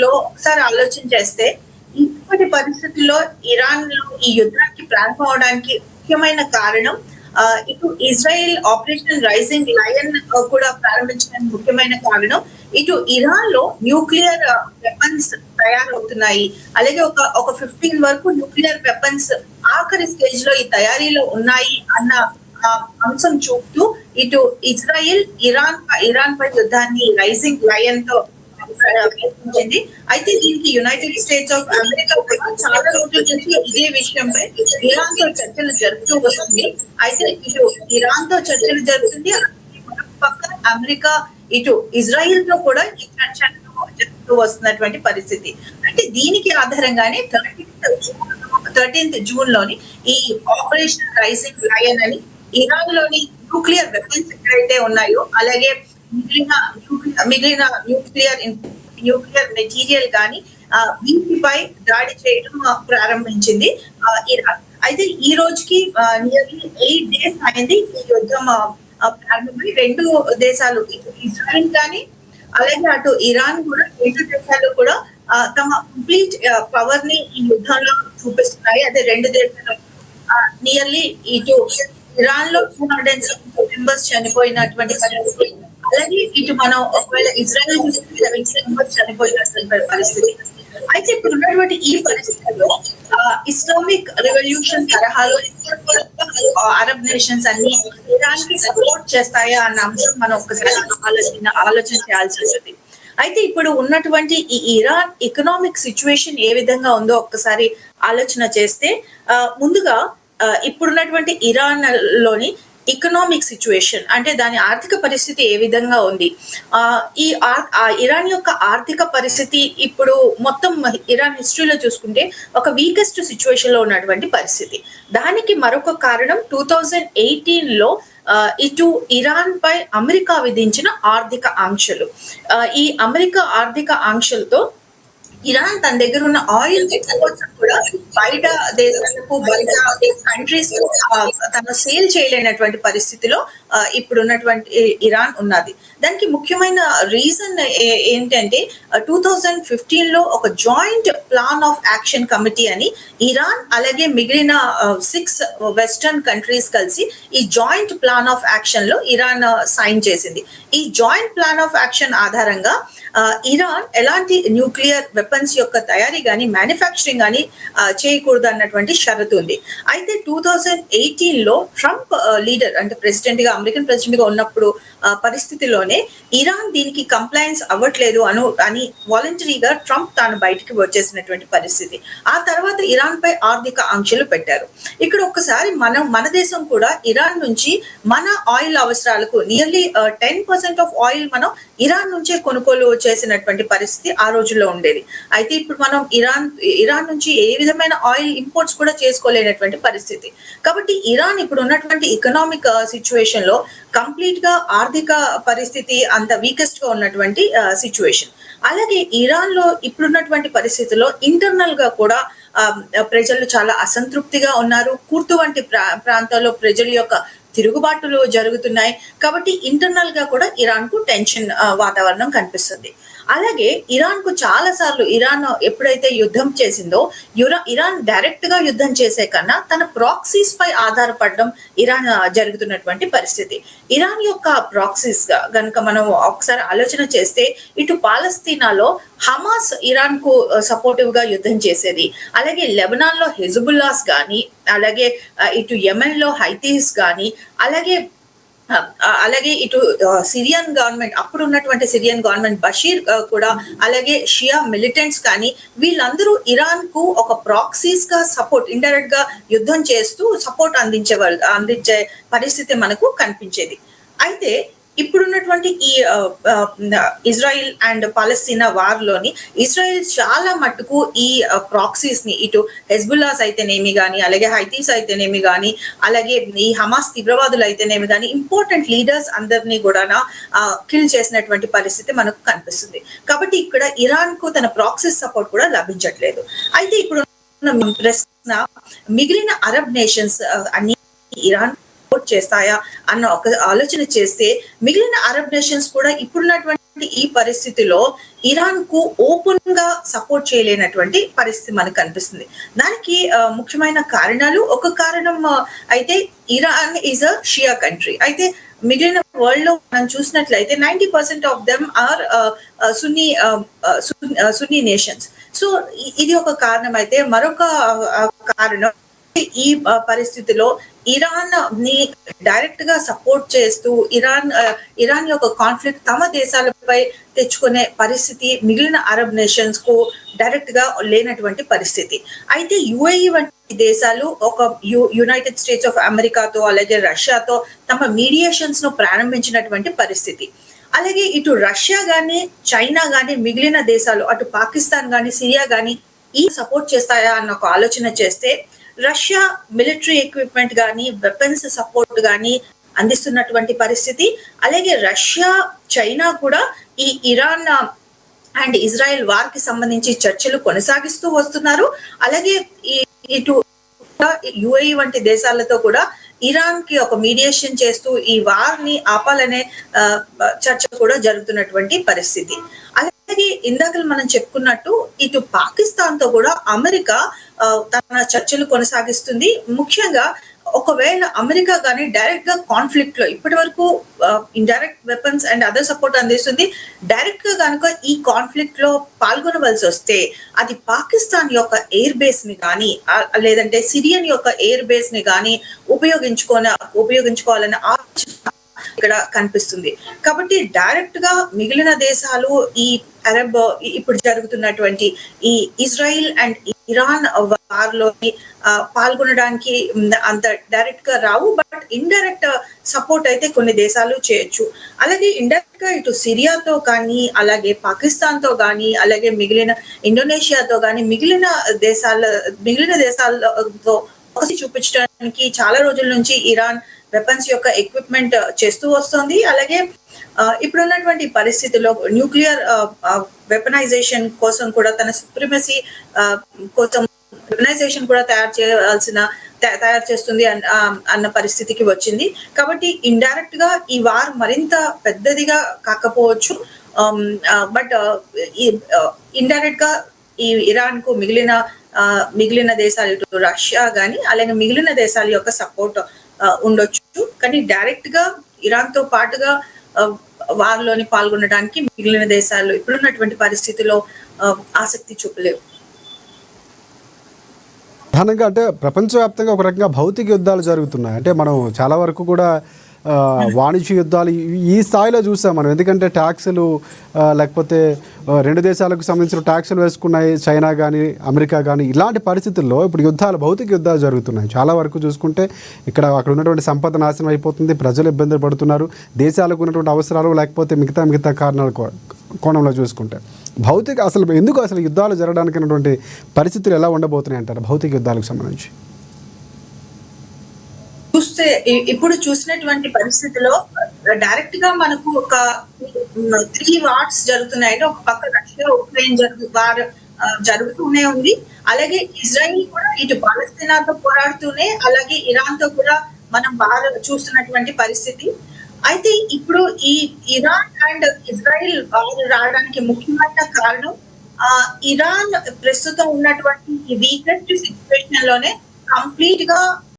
లో ఒకసారి ఆలోచన చేస్తే ఇప్పటి పరిస్థితుల్లో ఇరాన్ లో ఈ యుద్ధానికి ప్రారంభం అవడానికి ముఖ్యమైన కారణం ఇటు ఇజ్రాయెల్ ఆపరేషన్ రైజింగ్ లయన్ కూడా ప్రారంభించడానికి ముఖ్యమైన కారణం ఇటు ఇరాన్ లో న్యూక్లియర్ వెపన్స్ తయారవుతున్నాయి. అలాగే ఒక 15 వరకు న్యూక్లియర్ వెపన్స్ ఆఖరి స్టేజ్ లో ఈ తయారీలో ఉన్నాయి అన్న అంశం చూపుతూ ఇటు ఇజ్రాయెల్ ఇరాన్ పై యుద్ధాన్ని రైజింగ్ లయన్ తో ప్రయత్నించింది. అయితే దీనికి యునైటెడ్ స్టేట్స్ ఆఫ్ అమెరికా చాలా రోజుల నుంచి ఇదే విషయంపై ఇరాన్ తో చర్చలు జరుపుతూ వస్తుంది. అయితే ఇటు ఇరాన్ తో చర్చలు జరుగుతుంది, పక్క అమెరికా ఇటు ఇజ్రాయిల్ తో కూడా ఈ చర్చలు జరుపుతూ వస్తున్నటువంటి పరిస్థితి. అంటే దీనికి ఆధారంగానే 13th జూన్ లోని ఈ ఆపరేషన్ రైజింగ్ లయన్ అని ఇరాన్ లోని న్యూక్లియర్ వెపన్స్ ఎక్కడైతే ఉన్నాయో అలాగే మిగిలిన న్యూక్లియర్ మెటీరియల్ కానీ వీటిపై దాడి చేయడం ప్రారంభించింది ఇరాన్. అయితే ఈ రోజుకి నియర్లీ 8 days అయింది ఈ యుద్ధం ప్రారంభమై. రెండు దేశాలు ఇటు ఇజ్రాయిల్ కానీ అలాగే అటు ఇరాన్ కూడా రెండు దేశాలు కూడా తమ కంప్లీట్ పవర్ ని ఈ యుద్ధంలో చూపిస్తున్నాయి. అదే రెండు దేశాలు నియర్లీ ఇటు ఇరాన్ లో 270 మెంబర్స్ చనిపోయినటువంటి పరిస్థితి, అలాగే ఇటు మనం ఒకవేళ ఇజ్రాయెల్ 70 మెంబర్స్ చనిపోయినటువంటి పరిస్థితి. అయితే ఇప్పుడు ఉన్నటువంటి ఈ పరిస్థితుల్లో ఇస్లామిక్ రెవల్యూషన్ తరహాలో అరబ్ నేషన్స్ అన్ని ఇరాన్ కి సపోర్ట్ చేస్తాయా అన్న అంశం మనం ఒక్కసారి ఆలోచన చేయాల్సి ఉంటుంది. అయితే ఇప్పుడు ఉన్నటువంటి ఈ ఇరాన్ ఎకనామిక్ సిచ్యువేషన్ ఏ విధంగా ఉందో ఒక్కసారి ఆలోచన చేస్తే ముందుగా ఇప్పుడున్నటువంటి ఇరాన్ లోని ఎకనామిక్ సిచ్యువేషన్ అంటే దాని ఆర్థిక పరిస్థితి ఏ విధంగా ఉంది, ఈ ఇరాన్ యొక్క ఆర్థిక పరిస్థితి ఇప్పుడు మొత్తం ఇరాన్ హిస్టరీలో చూసుకుంటే ఒక వీకెస్ట్ సిచ్యువేషన్ లో ఉన్నటువంటి పరిస్థితి. దానికి మరొక కారణం 2018లో ఇటు ఇరాన్ పై అమెరికా విధించిన ఆర్థిక ఆంక్షలు. ఈ అమెరికా ఆర్థిక ఆంక్షలతో ఇరాన్ తన దగ్గర ఉన్న ఆయిల్ ఎక్స్పోర్ట్స్ కూడా బయట దేశాలకు బయట కంట్రీస్ తను సేల్ చేయలేనటువంటి పరిస్థితిలో ఇప్పుడు ఉన్నటువంటి ఇరాన్ ఉన్నది. దానికి ముఖ్యమైన రీజన్ ఏంటంటే 2015లో ఒక joint plan of action committee అని ఇరాన్ అలాగే మిగిలిన 6 వెస్టర్న్ కంట్రీస్ కలిసి ఈ జాయింట్ ప్లాన్ ఆఫ్ యాక్షన్ లో ఇరాన్ సైన్ చేసింది. ఈ జాయింట్ ప్లాన్ ఆఫ్ యాక్షన్ ఆధారంగా ఇరాన్ ఎలాంటి న్యూక్లియర్ వెపన్స్ యొక్క తయారీ కానీ మ్యానుఫ్యాక్చరింగ్ కానీ చేయకూడదు అన్నటువంటి షరతు ఉంది. అయితే 2018లో ట్రంప్ లీడర్ అంటే ప్రెసిడెంట్ గా అమెరికన్ ప్రెసిడెంట్ గా ఉన్నప్పుడు పరిస్థితిలోనే ఇరాన్ దీనికి కంప్లైన్స్ అవ్వట్లేదు అని వాలంటరీగా ట్రంప్ తాను బయటికి వచ్చేసినటువంటి పరిస్థితి. ఆ తర్వాత ఇరాన్ పై ఆర్థిక ఆంక్షలు పెట్టారు. ఇక్కడ ఒక్కసారి మన దేశం కూడా ఇరాన్ నుంచి మన ఆయిల్ అవసరాలకు నియర్లీ 10% ఆఫ్ ఆయిల్ మనం ఇరాన్ నుంచే కొనుగోలు చేసినటువంటి పరిస్థితి ఆ రోజుల్లో ఉండేది. అయితే ఇప్పుడు మనం ఇరాన్ నుంచి ఏ విధమైన ఆయిల్ ఇంపోర్ట్స్ కూడా చేసుకోలేనటువంటి పరిస్థితి. కాబట్టి ఇరాన్ ఇప్పుడు ఉన్నటువంటి ఎకనామిక్ సిచ్యువేషన్ లో కంప్లీట్ గా ఆర్థిక పరిస్థితి అంత వీకెస్ట్ గా ఉన్నటువంటి సిచ్యువేషన్. అలాగే ఇరాన్ లో ఇప్పుడున్నటువంటి పరిస్థితుల్లో ఇంటర్నల్ గా కూడా ప్రజలు చాలా అసంతృప్తిగా ఉన్నారు. కూర్తు వంటి ప్రాంతాల్లో ప్రజల యొక్క తిరుగుబాటులు జరుగుతున్నాయి. కాబట్టి ఇంటర్నల్ గా కూడా ఇరాన్ కు టెన్షన్ వాతావరణం కనిపిస్తుంది. అలాగే ఇరాన్ కు చాలా సార్లు ఇరాన్ ఎప్పుడైతే యుద్ధం చేసిందో ఇరాన్ డైరెక్ట్ గా యుద్ధం చేసే కన్నా తన ప్రాక్సీస్ పై ఆధారపడడం ఇరాన్ జరుగుతున్నటువంటి పరిస్థితి. ఇరాన్ యొక్క ప్రాక్సీస్ గా గనుక మనం ఒకసారి ఆలోచన చేస్తే ఇటు పాలస్తీనాలో హమాస్ ఇరాన్ కు సపోర్టివ్ గా యుద్ధం చేసేది, అలాగే లెబనాన్ లో హెజబుల్లాస్ కానీ, అలాగే ఇటు యెమెన్ లో హైతీస్ కానీ, అలాగే ఇటు సిరియన్ గవర్నమెంట్ అప్పుడు ఉన్నటువంటి సిరియన్ గవర్నమెంట్ బషీర్ కూడా, అలాగే షియా మిలిటెంట్స్ కానీ వీళ్ళందరూ ఇరాన్ కు ఒక ప్రాక్సీస్ గా సపోర్ట్ ఇండైరెక్ట్ గా యుద్ధం చేస్తూ సపోర్ట్ అందించే పరిస్థితి మనకు కనిపించేది. అయితే ఇప్పుడున్నటువంటి ఈ ఇజ్రాయిల్ అండ్ పాలస్తీనా వార్ లోని ఇజ్రాయిల్ చాలా మట్టుకు ఈ ప్రాక్సీస్ ని ఇటు హెజ్బుల్లాస్ అయితేనేమి కానీ, అలాగే హైతీస్ అయితేనేమి కానీ, అలాగే ఈ హమాస్ తీవ్రవాదులు అయితేనేమి కానీ ఇంపార్టెంట్ లీడర్స్ అందరినీ కూడా కిల్ చేసినటువంటి పరిస్థితి మనకు కనిపిస్తుంది. కాబట్టి ఇక్కడ ఇరాన్ కు తన ప్రాక్సీస్ సపోర్ట్ కూడా లభించట్లేదు. అయితే ఇప్పుడు ప్రశ్న, మిగిలిన అరబ్ నేషన్స్ అన్ని ఇరాన్ చేస్తాయా అన్న ఒక ఆలోచన చేస్తే మిగిలిన అరబ్ నేషన్స్ కూడా ఇప్పుడున్నటువంటి ఈ పరిస్థితిలో ఇరాన్ కు ఓపెన్ గా సపోర్ట్ చేయలేనటువంటి పరిస్థితి మనకు కనిపిస్తుంది. దానికి ముఖ్యమైన కారణాలు, ఒక కారణం అయితే Iran is a Shia country. అయితే మిగిలిన వరల్డ్ లో మనం చూసినట్లయితే 90% of them are Sunni Sunni nations. So ఇది ఒక కారణం. అయితే మరొక కారణం ఈ పరిస్థితిలో ఇరాన్ ని డైరెక్ట్ గా సపోర్ట్ చేస్తూ ఇరాన్ యొక్క కాన్ఫ్లిక్ట్ తమ దేశాలపై తెచ్చుకునే పరిస్థితి మిగిలిన అరబ్ నేషన్స్ కు డైరెక్ట్ గా లేనటువంటి పరిస్థితి. అయితే యుఏఈ వంటి దేశాలు ఒక యునైటెడ్ స్టేట్స్ ఆఫ్ అమెరికాతో అలాగే రష్యాతో తమ మీడియేషన్స్ ను ప్రారంభించినటువంటి పరిస్థితి. అలాగే ఇటు రష్యా గాని చైనా గాని మిగిలిన దేశాలు, అటు పాకిస్తాన్ గాని సిరియా గాని ఈ సపోర్ట్ చేస్తాయా అన్న ఒక ఆలోచన చేస్తే, రష్యా మిలిటరీ ఎక్విప్మెంట్ గాని వెపన్స్ సపోర్ట్ గాని అందిస్తున్నటువంటి పరిస్థితి. అలాగే రష్యా చైనా కూడా ఈ ఇరాన్ అండ్ ఇజ్రాయెల్ వార్ కి సంబంధించి చర్చలు కొనసాగిస్తూ వస్తున్నారు. అలాగే ఇటు యుఏఈ వంటి దేశాలతో కూడా ఇరాన్ కి ఒక మీడియేషన్ చేస్తూ ఈ వార్ ని ఆపాలనే చర్చ కూడా జరుగుతున్నటువంటి పరిస్థితి. అలాగే ఇందాక మనం చెప్పుకున్నట్టు ఇటు పాకిస్తాన్ తో కూడా అమెరికా తన చర్చలు కొనసాగిస్తుంది. ముఖ్యంగా ఒకవేళ అమెరికా కానీ డైరెక్ట్ గా కాన్ఫ్లిక్ట్ లో ఇప్పటి వరకు indirect weapons and other support అందిస్తుంది. డైరెక్ట్ గా కనుక ఈ కాన్ఫ్లిక్ట్ లో పాల్గొనవలసి వస్తే అది పాకిస్తాన్ యొక్క ఎయిర్ బేస్ ని కానీ లేదంటే సిరియన్ యొక్క ఎయిర్ బేస్ ని కానీ ఉపయోగించుకోవాలనే ఆలోచన ఇక్కడ కనిపిస్తుంది. కాబట్టి డైరెక్ట్ గా మిగిలిన దేశాలు ఈ అరబ్ ఇప్పుడు జరుగుతున్నటువంటి ఈ ఇజ్రాయిల్ అండ్ ఇరాన్ వార్ లో పాల్గొనడానికి అంత డైరెక్ట్ గా రావు. బట్ ఇండైరెక్ట్ సపోర్ట్ అయితే కొన్ని దేశాలు చేయొచ్చు. అలాగే ఇండైరెక్ట్ గా ఇటు సిరియాతో కానీ అలాగే పాకిస్తాన్ తో కానీ అలాగే మిగిలిన ఇండోనేషియాతో కానీ మిగిలిన దేశాలతో చూపించడానికి చాలా రోజుల నుంచి ఇరాన్ వెపన్స్ యొక్క ఎక్విప్మెంట్ చేస్తూ వస్తుంది. అలాగే ఇప్పుడున్నటువంటి పరిస్థితుల్లో న్యూక్లియర్ వెపనైజేషన్ కోసం కూడా తన సుప్రిమసీ కోసం వెపనైజేషన్ కూడా తయారు చేస్తుంది అన్న పరిస్థితికి వచ్చింది. కాబట్టి ఇండైరెక్ట్ గా ఈ వార్ మరింత పెద్దదిగా కాకపోవచ్చు, బట్ ఇండైరెక్ట్ గా ఈ ఇరాన్ కు మిగిలిన దేశాలు ఇటు రష్యా గాని అలాగే మిగిలిన దేశాల యొక్క సపోర్ట్ ఉండొచ్చు. కానీ డైరెక్ట్ గా ఇరాన్ తో పాటుగా వారిలోని పాల్గొనడానికి మిగిలిన దేశాలు ఇప్పుడున్నటువంటి పరిస్థితిలో ఆసక్తి చూపలేవు. ప్రధానంగా అంటే ప్రపంచవ్యాప్తంగా ఒక రకంగా భౌతిక యుద్ధాలు జరుగుతున్నాయి. అంటే మనం చాలా వరకు కూడా వాణిజ్య యుద్ధాలు ఈ స్థాయిలో చూసాం మనం. ఎందుకంటే ట్యాక్సులు లేకపోతే రెండు దేశాలకు సంబంధించిన ట్యాక్సులు వేసుకున్నాయి చైనా కానీ అమెరికా కానీ. ఇలాంటి పరిస్థితుల్లో ఇప్పుడు భౌతిక యుద్ధాలు జరుగుతున్నాయి. చాలా వరకు చూసుకుంటే అక్కడ ఉన్నటువంటి సంపద నాశనం అయిపోతుంది, ప్రజలు ఇబ్బందులు పడుతున్నారు, దేశాలకు ఉన్నటువంటి అవసరాలు లేకపోతే మిగతా కారణాల కోణంలో చూసుకుంటే అసలు ఎందుకు యుద్ధాలు జరగడానికి ఉన్నటువంటి పరిస్థితులు ఎలా ఉండబోతున్నాయి అంటారు భౌతిక యుద్ధాలకు సంబంధించి? చూస్తే ఇప్పుడు చూసినటువంటి పరిస్థితిలో డైరెక్ట్ గా మనకు ఒక 3 వార్స్ జరుగుతున్నాయంటే, ఒక పక్క రష్యా ఉక్రెయిన్ వార్ జరుగుతూనే ఉంది. అలాగే ఇజ్రాయిల్ కూడా ఇటు పాలస్తీనాతో పోరాడుతూనే అలాగే ఇరాన్ తో కూడా మనం వార్ చూస్తున్నటువంటి పరిస్థితి. అయితే ఇప్పుడు ఈ ఇరాన్ అండ్ ఇజ్రాయిల్ వార్ రావడానికి ముఖ్యమైన కారణం ఇరాన్ ప్రస్తుతం ఉన్నటువంటి వీకెస్ట్ సిచ్యువేషన్ లోనే కంప్లీట్ గా